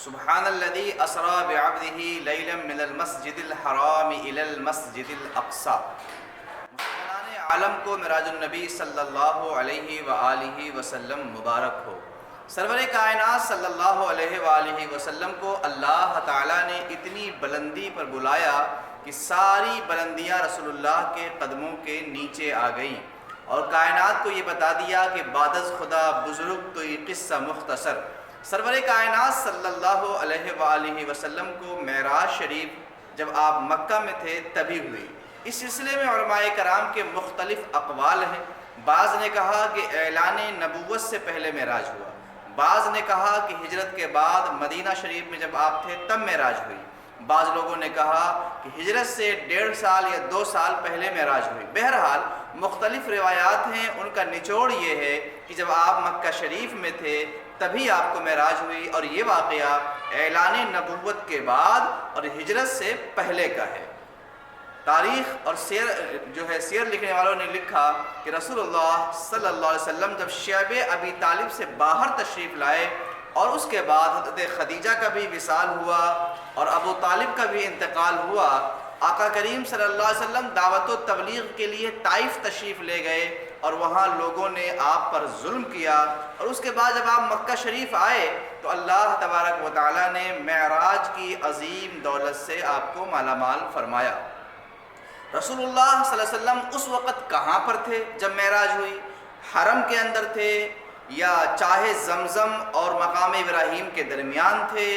سبحان الذي اسرا بعبده لیلا من المسجد الحرام الى المسجد الاقصى۔ مسلمان عالم کو معراج النبی صلی اللہ علیہ وآلہ وسلم مبارک ہو۔ سرور کائنات صلی اللہ علیہ وآلہ وسلم کو اللہ تعالیٰ نے اتنی بلندی پر بلایا کہ ساری بلندیاں رسول اللہ کے قدموں کے نیچے آ گئیں، اور کائنات کو یہ بتا دیا کہ بعد از خدا بزرگ تو یہ قصہ مختصر۔ سرور کائنات صلی اللہ علیہ وآلہ وسلم کو معراج شریف جب آپ مکہ میں تھے تبھی ہوئی۔ اس سلسلے میں علماء کرام کے مختلف اقوال ہیں۔ بعض نے کہا کہ اعلان نبوت سے پہلے معراج ہوا، بعض نے کہا کہ ہجرت کے بعد مدینہ شریف میں جب آپ تھے تب معراج ہوئی، بعض لوگوں نے کہا کہ ہجرت سے 1.5 سال یا 2 سال پہلے معراج ہوئی۔ بہرحال مختلف روایات ہیں، ان کا نچوڑ یہ ہے کہ جب آپ مکہ شریف میں تھے تبھی آپ کو معراج ہوئی، اور یہ واقعہ اعلان نبوت کے بعد اور ہجرت سے پہلے کا ہے۔ تاریخ اور سیر لکھنے والوں نے لکھا کہ رسول اللہ صلی اللہ علیہ وسلم جب شعب ابی طالب سے باہر تشریف لائے اور اس کے بعد حضرت خدیجہ کا بھی وصال ہوا اور ابو طالب کا بھی انتقال ہوا، آقا کریم صلی اللہ علیہ وسلم دعوت و تبلیغ کے لیے طائف تشریف لے گئے، اور وہاں لوگوں نے آپ پر ظلم کیا، اور اس کے بعد جب آپ مکہ شریف آئے تو اللہ تبارک و تعالیٰ نے معراج کی عظیم دولت سے آپ کو مالا مال فرمایا۔ رسول اللہ صلی اللہ علیہ وسلم اس وقت کہاں پر تھے جب معراج ہوئی؟ حرم کے اندر تھے، یا چاہے زمزم اور مقام ابراہیم کے درمیان تھے،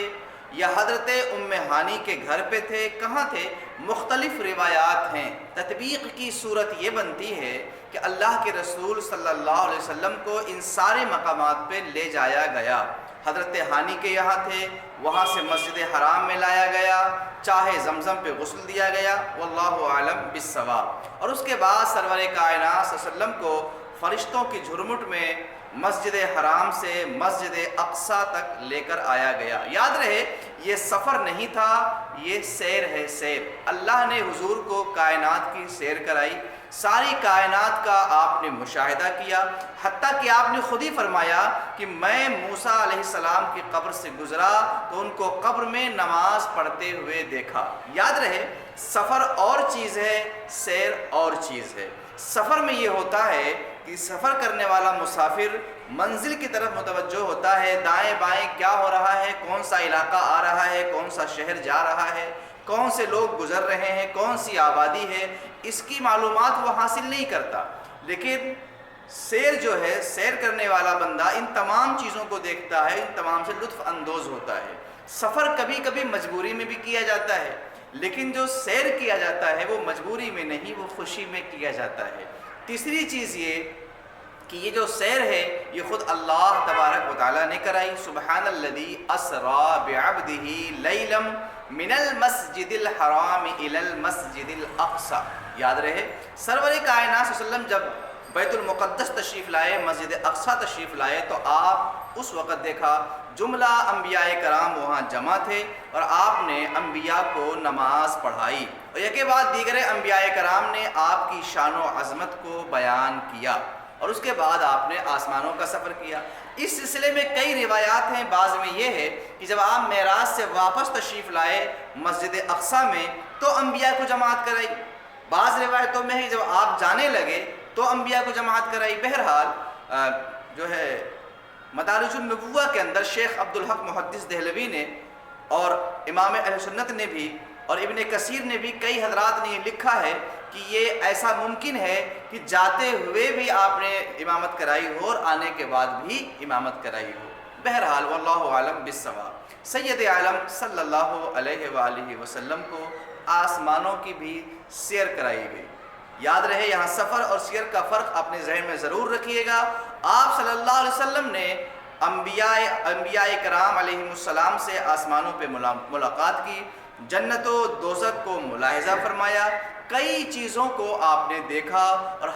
یا حضرت ام ہانی کے گھر پہ تھے؟ کہاں تھے؟ مختلف روایات ہیں۔ تطبیق کی صورت یہ بنتی ہے کہ اللہ کے رسول صلی اللہ علیہ وسلم کو ان سارے مقامات پہ لے جایا گیا۔ حضرت ہانی کے یہاں تھے، وہاں سے مسجد حرام میں لایا گیا، چاہے زمزم پہ غسل دیا گیا، واللہ عالم بالصواب، اور اس کے بعد سرور کائنات صلی اللہ علیہ وسلم کو فرشتوں کی جھرمٹ میں مسجد حرام سے مسجد اقصیٰ تک لے کر آیا گیا۔ یاد رہے یہ سفر نہیں تھا، یہ سیر ہے، سیر۔ اللہ نے حضور کو کائنات کی سیر کرائی، ساری کائنات کا آپ نے مشاہدہ کیا، حتیٰ کہ آپ نے خود ہی فرمایا کہ میں موسیٰ علیہ السلام کی قبر سے گزرا تو ان کو قبر میں نماز پڑھتے ہوئے دیکھا۔ یاد رہے سفر اور چیز ہے، سیر اور چیز ہے۔ سفر میں یہ ہوتا ہے کہ سفر کرنے والا مسافر منزل کی طرف متوجہ ہوتا ہے، دائیں بائیں کیا ہو رہا ہے، کون سا علاقہ آ رہا ہے، کون سا شہر جا رہا ہے، کون سے لوگ گزر رہے ہیں، کون سی آبادی ہے، اس کی معلومات وہ حاصل نہیں کرتا۔ لیکن سیر جو ہے، سیر کرنے والا بندہ ان تمام چیزوں کو دیکھتا ہے، ان تمام سے لطف اندوز ہوتا ہے۔ سفر کبھی کبھی مجبوری میں بھی کیا جاتا ہے، لیکن جو سیر کیا جاتا ہے وہ مجبوری میں نہیں، وہ خوشی میں کیا جاتا ہے۔ تیسری چیز یہ کہ یہ جو سیر ہے یہ خود اللہ تبارک و تعالیٰ نے کرائی۔ سبحان الذی اسرا بعبدہ لیلا من المسجد الحرام الی المسجد الاقصی۔ یاد رہے سرور کائنات صلی اللہ علیہ وسلم جب بیت المقدس تشریف لائے، مسجد اقصیٰ تشریف لائے، تو آپ اس وقت دیکھا جملہ انبیاء کرام وہاں جمع تھے، اور آپ نے انبیاء کو نماز پڑھائی، اور یکے بعد دیگر انبیاء کرام نے آپ کی شان و عظمت کو بیان کیا، اور اس کے بعد آپ نے آسمانوں کا سفر کیا۔ اس سلسلے میں کئی روایات ہیں، بعض میں یہ ہے کہ جب آپ معراج سے واپس تشریف لائے مسجد اقصیٰ میں تو انبیاء کو جماعت کرائی، بعض روایتوں میں ہے جب آپ جانے لگے تو انبیاء کو جماعت کرائی۔ بہرحال جو ہے مدارج النبوہ کے اندر شیخ عبدالحق محدث دہلوی نے اور امام اہل سنت نے بھی اور ابن کثیر نے بھی، کئی حضرات نے یہ لکھا ہے کہ یہ ایسا ممکن ہے کہ جاتے ہوئے بھی آپ نے امامت کرائی ہو اور آنے کے بعد بھی امامت کرائی ہو۔ بہرحال واللہ عالم بالصواب۔ سید عالم صلی اللہ علیہ وآلہ وسلم کو آسمانوں کی بھی سیر کرائی گئی۔ یاد رہے یہاں سفر اور سیر کا فرق اپنے ذہن میں ضرور رکھیے گا۔ آپ صلی اللہ علیہ وسلم نے انبیاء کرام علیہ السلام سے آسمانوں پہ ملاقات کی، جنت و دوزخ کو ملاحظہ فرمایا، کئی چیزوں کو آپ نے دیکھا، اور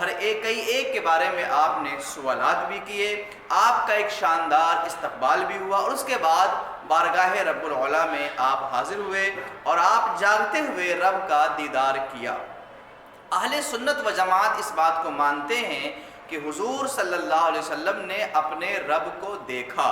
کئی ایک کے بارے میں آپ نے سوالات بھی کیے، آپ کا ایک شاندار استقبال بھی ہوا، اور اس کے بعد بارگاہ رب العلا میں آپ حاضر ہوئے اور آپ جاگتے ہوئے رب کا دیدار کیا۔ اہل سنت و جماعت اس بات کو مانتے ہیں کہ حضور صلی اللہ علیہ وسلم نے اپنے رب کو دیکھا،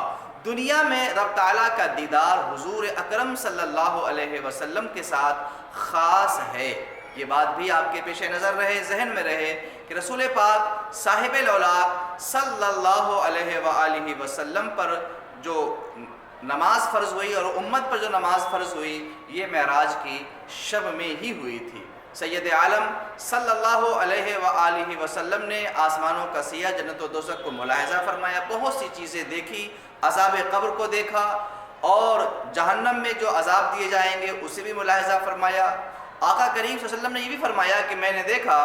دنیا میں رب تعالیٰ کا دیدار حضور اکرم صلی اللہ علیہ وسلم کے ساتھ خاص ہے۔ یہ بات بھی آپ کے پیش نظر رہے، ذہن میں رہے کہ رسول پاک صاحب الاولاق صلی اللہ علیہ وآلہ وسلم پر جو نماز فرض ہوئی اور امت پر جو نماز فرض ہوئی یہ معراج کی شب میں ہی ہوئی تھی۔ سید عالم صلی اللہ علیہ وآلہ وسلم نے آسمانوں کا سیاہ جنت و دوزخ کو ملاحظہ فرمایا، بہت سی چیزیں دیکھی، عذاب قبر کو دیکھا اور جہنم میں جو عذاب دیے جائیں گے اسے بھی ملاحظہ فرمایا۔ آقا کریم صلی اللہ علیہ وسلم نے یہ بھی فرمایا کہ میں نے دیکھا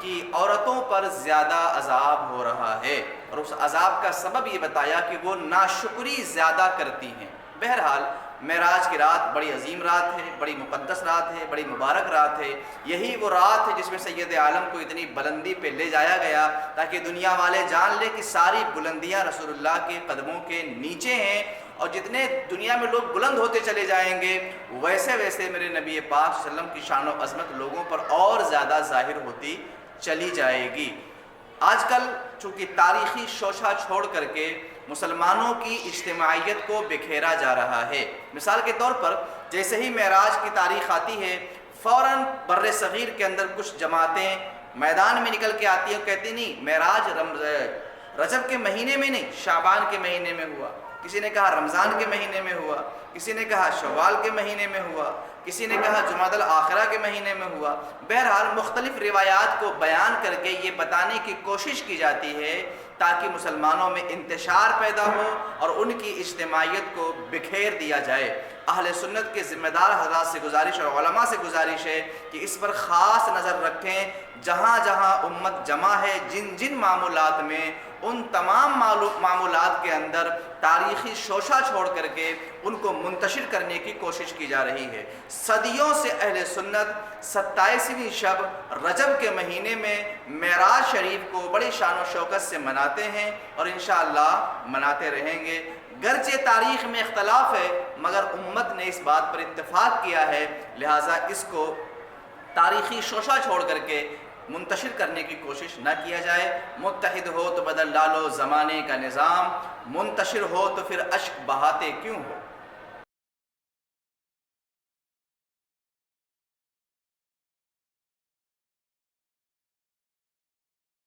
کہ عورتوں پر زیادہ عذاب ہو رہا ہے، اور اس عذاب کا سبب یہ بتایا کہ وہ ناشکری زیادہ کرتی ہیں۔ بہرحال معراج کی رات بڑی عظیم رات ہے، بڑی مقدس رات ہے، بڑی مبارک رات ہے۔ یہی وہ رات ہے جس میں سید عالم کو اتنی بلندی پہ لے جایا گیا تاکہ دنیا والے جان لے کہ ساری بلندیاں رسول اللہ کے قدموں کے نیچے ہیں، اور جتنے دنیا میں لوگ بلند ہوتے چلے جائیں گے ویسے ویسے میرے نبی پاک صلی اللہ علیہ وسلم کی شان و عظمت لوگوں پر اور زیادہ ظاہر ہوتی چلی جائے گی۔ آج کل چونکہ تاریخی شوشہ چھوڑ کر کے مسلمانوں کی اجتماعیت کو بکھیرا جا رہا ہے۔ مثال کے طور پر جیسے ہی معراج کی تاریخ آتی ہے فوراً بر صغیر کے اندر کچھ جماعتیں میدان میں نکل کے آتی ہیں اور کہتی نہیں معراج رجب کے مہینے میں نہیں، شعبان کے مہینے میں ہوا، کسی نے کہا رمضان کے مہینے میں ہوا، کسی نے کہا شوال کے مہینے میں ہوا، کسی نے کہا جمادی الاخرہ کے مہینے میں ہوا۔ بہرحال مختلف روایات کو بیان کر کے یہ بتانے کی کوشش کی جاتی ہے تاکہ مسلمانوں میں انتشار پیدا ہو اور ان کی اجتماعیت کو بکھیر دیا جائے۔ اہل سنت کے ذمہ دار حضرات سے گزارش اور علماء سے گزارش ہے کہ اس پر خاص نظر رکھیں، جہاں جہاں امت جمع ہے جن جن معمولات میں ان تمام معمولات کے اندر تاریخی شوشہ چھوڑ کر کے ان کو منتشر کرنے کی کوشش کی جا رہی ہے۔ صدیوں سے اہل سنت 27ویں شب رجب کے مہینے میں معراج شریف کو بڑی شان و شوکت سے مناتے ہیں اور انشاءاللہ مناتے رہیں گے۔ گرچہ تاریخ میں اختلاف ہے مگر امت نے اس بات پر اتفاق کیا ہے، لہٰذا اس کو تاریخی شوشہ چھوڑ کر کے منتشر کرنے کی کوشش نہ کیا جائے۔ متحد ہو تو بدل ڈالو زمانے کا نظام، منتشر ہو تو پھر اشک بہاتے کیوں ہو۔